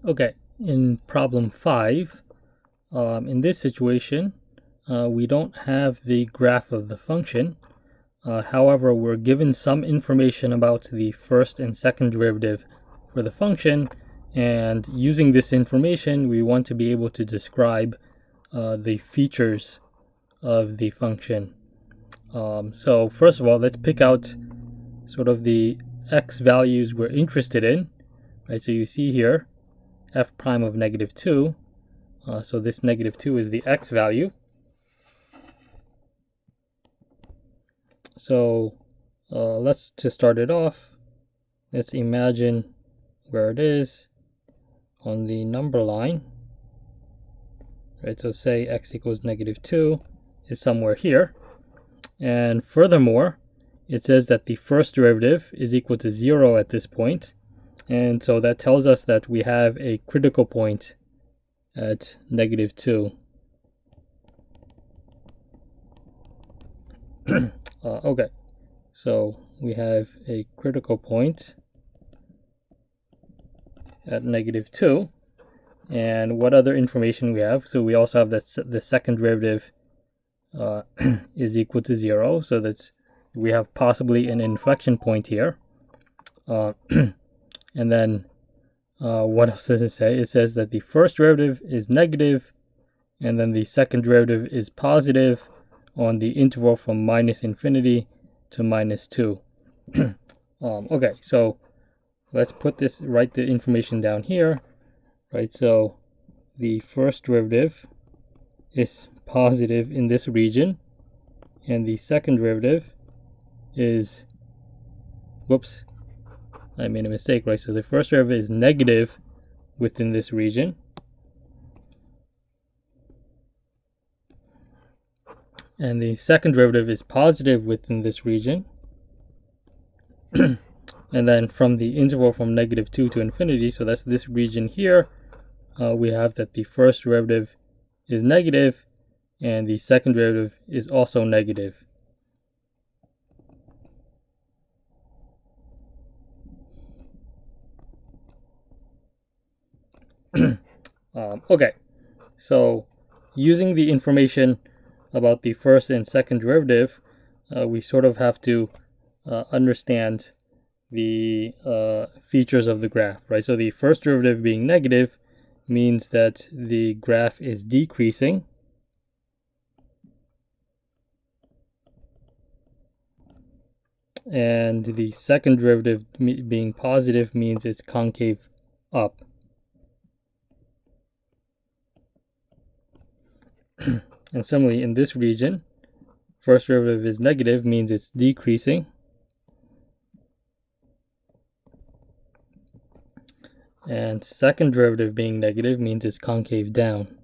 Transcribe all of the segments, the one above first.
Okay, in problem 5, in this situation, we don't have the graph of the function. However, we're given some information about the first and second derivative for the function, and using this information, we want to be able to describe the features of the function. So first of all, let's pick out sort of the x values we're interested in. Right, so you see here f prime of -2. So this -2 is the x value. So to start it off, let's imagine where it is on the number line. Right, so say x equals -2 is somewhere here. And furthermore, it says that the first derivative is equal to 0 at this point. And so that tells us that we have a critical point at -2. Okay, so we have a critical point at -2. And what other information we have? So we also have that the second derivative is equal to 0. So that we have possibly an inflection point here. And then what else does it say? It says that the first derivative is negative, and then the second derivative is positive on the interval from -infinity to -2. Okay, so let's write the information down here. Right, so the first derivative is positive in this region, and the second derivative is, whoops, I made a mistake, right? So the first derivative is negative within this region. And the second derivative is positive within this region. And then from the interval from -2 to infinity, so that's this region here, we have that the first derivative is negative and the second derivative is also negative. Okay, so using the information about the first and second derivative, we sort of have to understand the features of the graph, right? So the first derivative being negative means that the graph is decreasing. And the second derivative being positive means it's concave up. And similarly, in this region, first derivative is negative means it's decreasing. And second derivative being negative means it's concave down.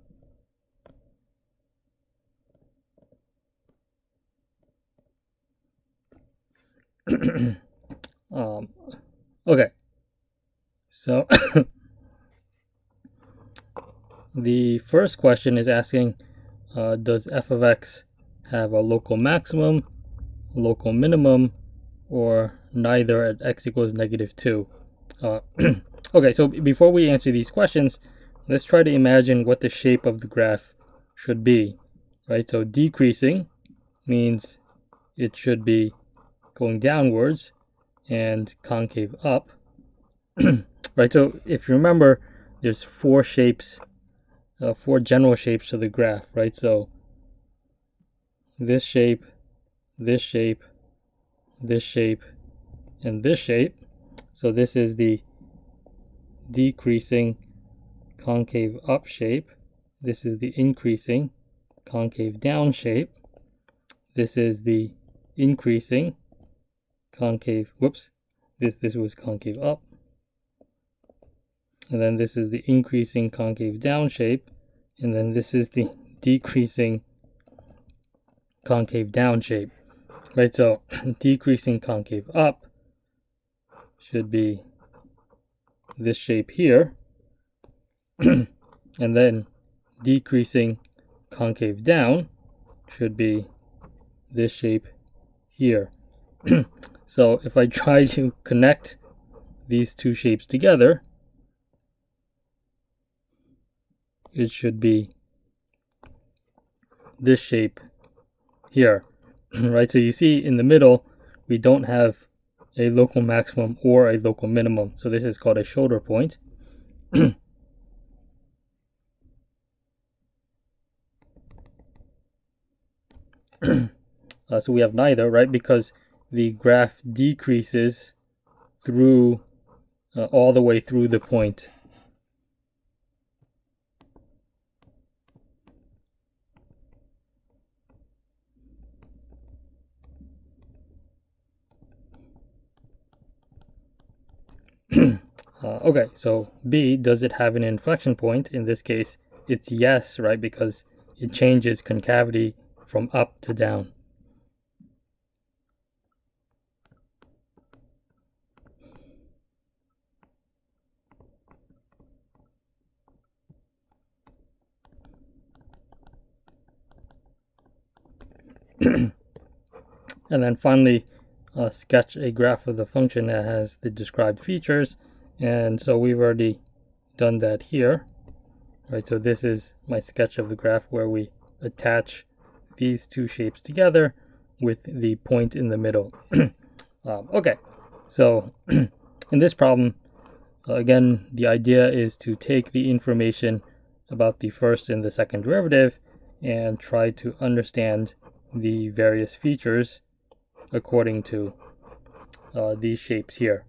Okay, so the first question is asking, does f of x have a local maximum, local minimum, or neither at x equals -2? Okay, so before we answer these questions, let's try to imagine what the shape of the graph should be, right? So decreasing means it should be going downwards, and concave up. Right, so if you remember, there's four general shapes to the graph, right? So this shape, this shape, this shape, and this shape. So this is the decreasing concave up shape. This is the increasing concave down shape. This is the increasing concave, whoops, this was concave up. And then this is the increasing concave down shape. And then this is the decreasing concave down shape. Right, so decreasing concave up should be this shape here. And then decreasing concave down should be this shape here. So if I try to connect these two shapes together, it should be this shape here, right? So you see in the middle, we don't have a local maximum or a local minimum. So this is called a shoulder point. So we have neither, right? Because the graph decreases through all the way through the point. Okay, so B, does it have an inflection point? In this case, it's yes, right? Because it changes concavity from up to down. And then finally, sketch a graph of the function that has the described features. And so we've already done that here, right? So this is my sketch of the graph where we attach these two shapes together with the point in the middle. Okay, so in this problem, again, the idea is to take the information about the first and the second derivative and try to understand the various features according to these shapes here.